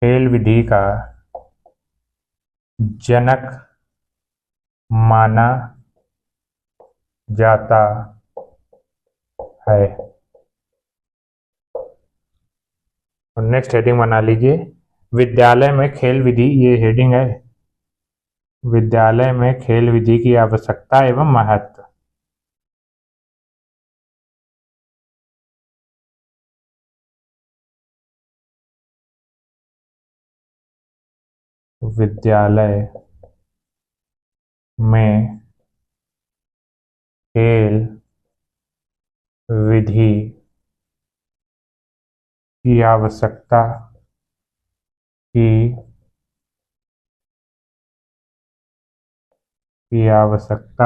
खेल विधि का जनक माना जाता है। और नेक्स्ट हेडिंग बना लीजिए, विद्यालय में खेल विधि। ये हेडिंग है, विद्यालय में खेल विधि की आवश्यकता एवं महत्व। विद्यालय में खेल विधि की आवश्यकता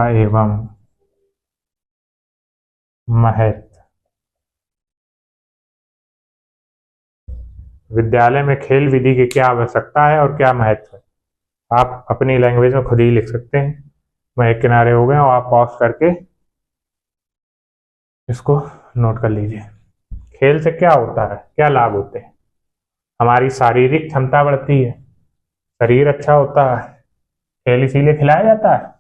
एवं महत्व। विद्यालय में खेल विधि की क्या आवश्यकता है और क्या महत्व है, आप अपनी लैंग्वेज में खुद ही लिख सकते हैं। मैं एक किनारे हो गए और आप पॉज करके इसको नोट कर लीजिए। खेल से क्या होता है, क्या लाभ होते हैं? हमारी शारीरिक क्षमता बढ़ती है, शरीर अच्छा होता है, खेल इसीलिए खिलाया जाता है।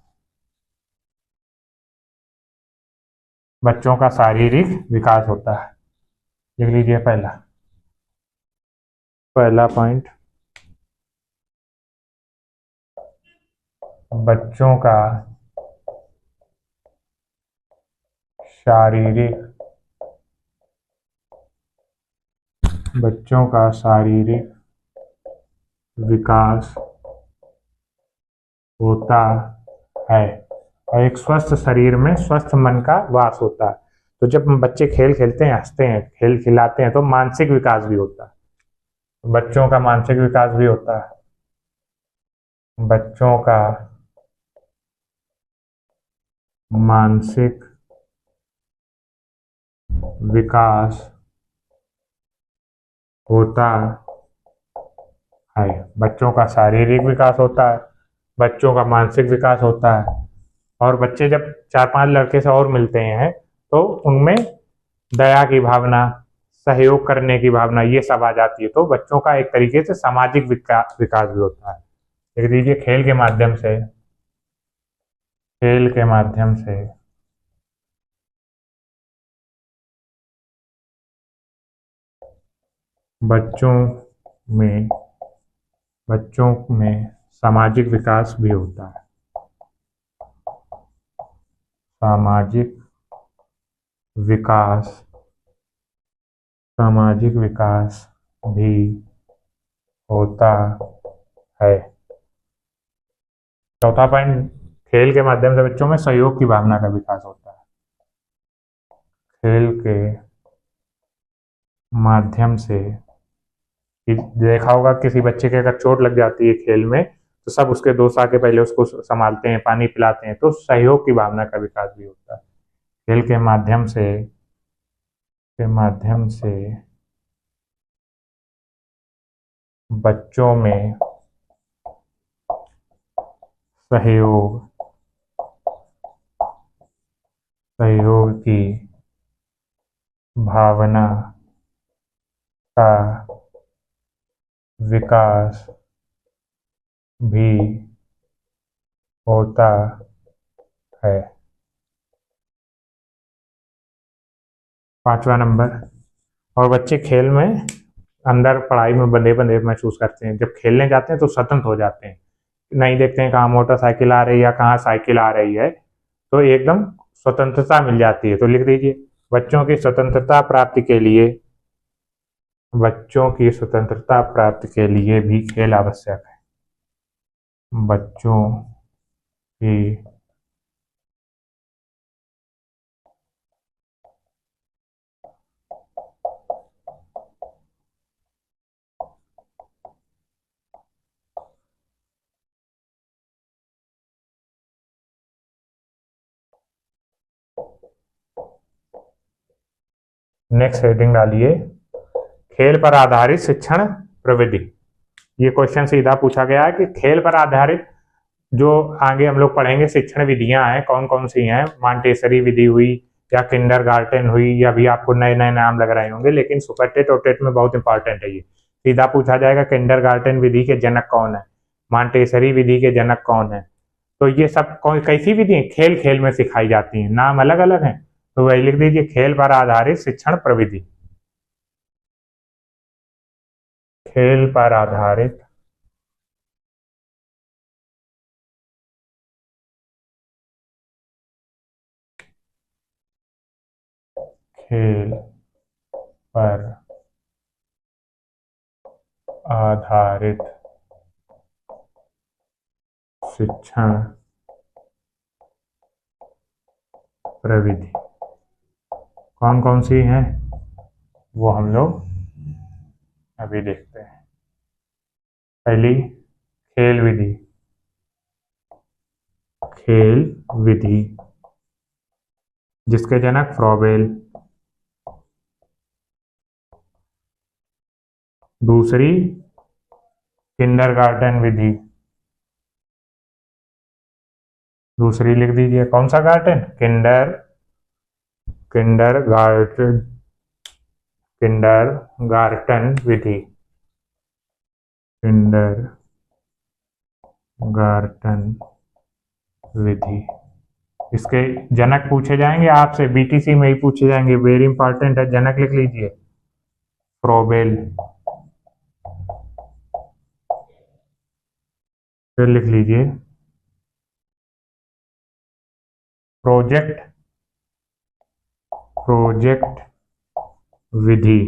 बच्चों का शारीरिक विकास होता है, लिख लीजिए पहला पॉइंट, बच्चों का शारीरिक विकास होता है और एक स्वस्थ शरीर में स्वस्थ मन का वास होता है। तो जब बच्चे खेल खेलते हैं, हंसते हैं, खेल खिलाते हैं, तो मानसिक विकास भी होता है। बच्चों का मानसिक विकास भी होता है। बच्चों का मानसिक विकास होता है। बच्चों का शारीरिक विकास होता है, बच्चों का मानसिक विकास होता है। और बच्चे जब 4-5 लड़के से और मिलते हैं तो उनमें दया की भावना, सहयोग करने की भावना, ये सब आ जाती है। तो बच्चों का एक तरीके से सामाजिक विकास भी होता है। देख लीजिए, खेल के माध्यम से बच्चों में सामाजिक विकास भी होता है। सामाजिक विकास भी होता है। चौथा पॉइंट, खेल के माध्यम से बच्चों में सहयोग की भावना का विकास होता है। खेल के माध्यम से देखा होगा, किसी बच्चे के अगर चोट लग जाती है खेल में, तो सब उसके दोस्त आके पहले उसको संभालते हैं, पानी पिलाते हैं। तो सहयोग की भावना का विकास भी होता है। खेल के माध्यम से बच्चों में सहयोग की भावना का विकास भी होता है। 5वां नंबर, और बच्चे खेल में अंदर पढ़ाई में बंधे बंधे महसूस करते हैं। जब खेलने जाते हैं तो स्वतंत्र हो जाते हैं, नहीं देखते हैं कहाँ मोटरसाइकिल आ रही है या कहाँ साइकिल आ रही है, तो एकदम स्वतंत्रता मिल जाती है। तो लिख दीजिए, बच्चों की स्वतंत्रता प्राप्ति के लिए भी खेल आवश्यक है। बच्चों की नेक्स्ट हेडिंग डालिए, खेल पर आधारित शिक्षण प्रविधि। ये क्वेश्चन सीधा पूछा गया है कि खेल पर आधारित जो आगे हम लोग पढ़ेंगे शिक्षण विधियां हैं, कौन कौन सी हैं। मॉन्टेसरी विधि हुई या किंडरगार्टन हुई, या भी आपको नए नए नाम लग रहे होंगे, लेकिन सुपर टेट और टेट में बहुत इंपॉर्टेंट है। ये सीधा पूछा जाएगा, किंडरगार्टन विधि के जनक कौन है, मॉन्टेसरी विधि के जनक कौन है। तो ये सब कौन कैसी विधि खेल खेल में सिखाई जाती हैं, नाम अलग अलग हैं। तो वही लिख दीजिए, खेल पर आधारित शिक्षण प्रविधि। खेल पर आधारित खेल पर आधारित शिक्षण प्रविधि कौन कौन सी हैं वो हम लोग अभी देखते हैं। पहली खेल विधि, खेल विधि जिसके जनक फ्रॉबेल। दूसरी किंडरगार्टन विधि, दूसरी लिख दीजिए, कौन सा गार्टन, किंडरगार्टन विधि, किंडरगार्टन विधि। इसके जनक पूछे जाएंगे आपसे, बीटीसी में ही पूछे जाएंगे, वेरी इंपॉर्टेंट है। जनक लिख लीजिए, फ्रॉबेल। फिर लिख लीजिए प्रोजेक्ट विधि,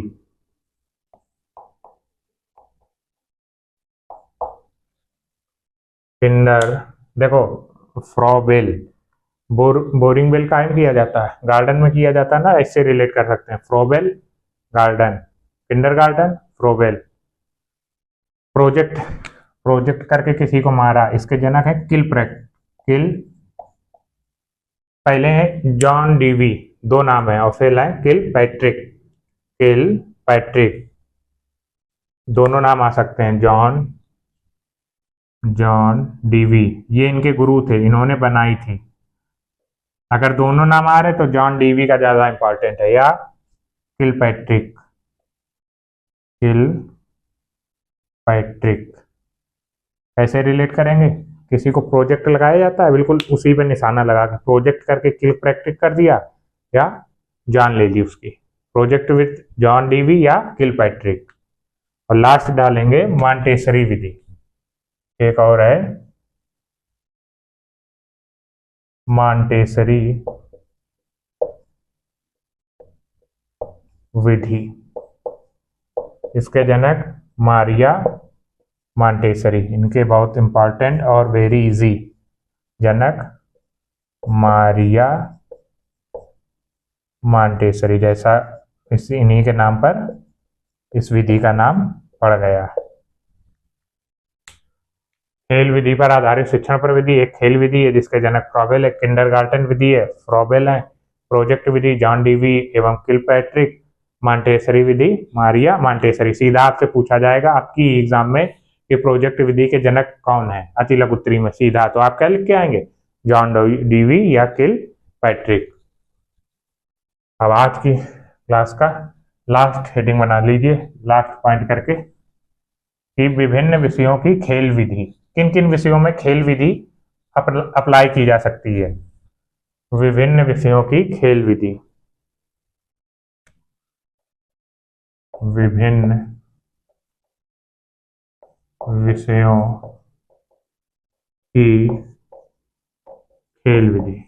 देखो फ्रॉबेल, बोरिंग बेल कायम किया जाता है, गार्डन में किया जाता है ना, इससे रिलेट कर सकते हैं। Froebel garden, kindergarten, Froebel. Project करके किसी को मारा, इसके जनक है किल। पहले है जॉन डीवी, दो नाम है, और फिर है किलपैट्रिक, दोनों नाम आ सकते हैं। जॉन डीवी, ये इनके गुरु थे, इन्होंने बनाई थी। अगर दोनों नाम आ रहे तो जॉन डीवी का ज्यादा इंपॉर्टेंट है, या किलपैट्रिक। कैसे रिलेट करेंगे, किसी को प्रोजेक्ट लगाया जाता है, बिल्कुल उसी पे निशाना लगा के प्रोजेक्ट करके किलपैट्रिक कर दिया, या जान ले ली उसकी, प्रोजेक्ट विद जॉन डीवी या किलपैट्रिक। और लास्ट डालेंगे मॉन्टेसरी विधि, एक और है मॉन्टेसरी विधि, इसके जनक मारिया मॉन्टेसरी। इनके बहुत इंपॉर्टेंट और वेरी इजी जनक मारिया मॉन्टेसरी, जैसा इन्हीं के नाम पर इस विधि का नाम पड़ गया। खेल विधि पर आधारित शिक्षण प्रविधि एक खेल विधि है जिसके जनक फ्रॉबेल है, किंडरगार्टन विधि है, फ्रॉबेल है, प्रोजेक्ट विधि जॉन डीवी एवं किलपैट्रिक, मॉन्टेसरी विधि मारिया मॉन्टेसरी। सीधा आपसे पूछा जाएगा आपकी एग्जाम में कि प्रोजेक्ट विधि के जनक कौन है, अति लघु उत्तरी में सीधा, तो आप क्या लिख के आएंगे, जॉन डीवी या किलपैट्रिक। अब आज की क्लास का लास्ट हेडिंग बना लीजिए, लास्ट पॉइंट करके, कि विभिन्न विषयों की खेल विधि, किन किन विषयों में खेल विधि अप्लाई की जा सकती है। विभिन्न विषयों की खेल विधि, विभिन्न विषयों की खेल विधि,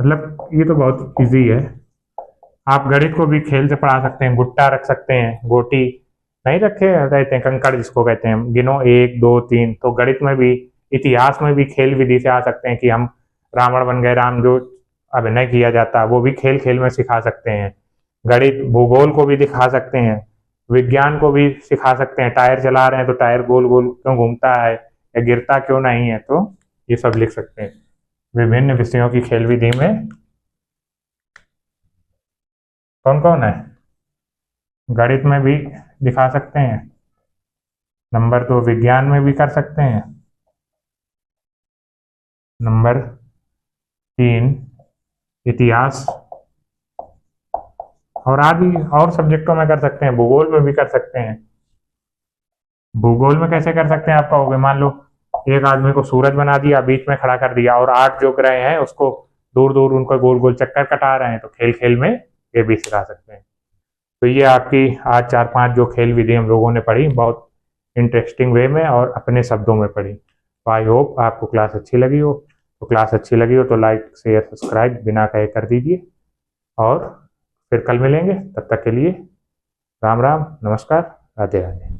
मतलब ये तो बहुत इजी है। आप गणित को भी खेल से पढ़ा सकते हैं, गुट्टा रख सकते हैं, गोटी नहीं रखे रहते हैं, कंकड़ जिसको कहते हैं, गिनो 1 2 3। तो गणित में भी, इतिहास में भी खेल विधि से आ सकते हैं कि हम रावण बन गए राम, जो अभिनय किया जाता है वो भी खेल खेल में सिखा सकते हैं। गणित, भूगोल को भी दिखा सकते हैं, विज्ञान को भी सिखा सकते हैं, टायर चला रहे हैं तो टायर गोल गोल क्यों घूमता है या गिरता क्यों नहीं है, तो ये सब लिख सकते हैं। विभिन्न विषयों की खेल विधि में कौन कौन है, गणित में भी दिखा सकते हैं, नंबर 2 विज्ञान में भी कर सकते हैं, नंबर 3 इतिहास और आदि और सब्जेक्टों में कर सकते हैं, भूगोल में भी कर सकते हैं। भूगोल में कैसे कर सकते हैं, आप कहोगे मान लो एक आदमी को सूरज बना दिया, बीच में खड़ा कर दिया, और 8 जो ग्रह हैं उसको दूर दूर उनका गोल गोल चक्कर कटा रहे हैं, तो खेल खेल में ये भी सिखा सकते हैं। तो ये आपकी आज 4-5 जो खेल विधि हम लोगों ने पढ़ी, बहुत इंटरेस्टिंग वे में और अपने शब्दों में पढ़ी। तो आई होप आपको क्लास अच्छी लगी हो। तो क्लास अच्छी लगी हो तो लाइक शेयर सब्सक्राइब बिना कहे कर दीजिए, और फिर कल मिलेंगे, तब तक के लिए राम राम, नमस्कार, राधे राधे।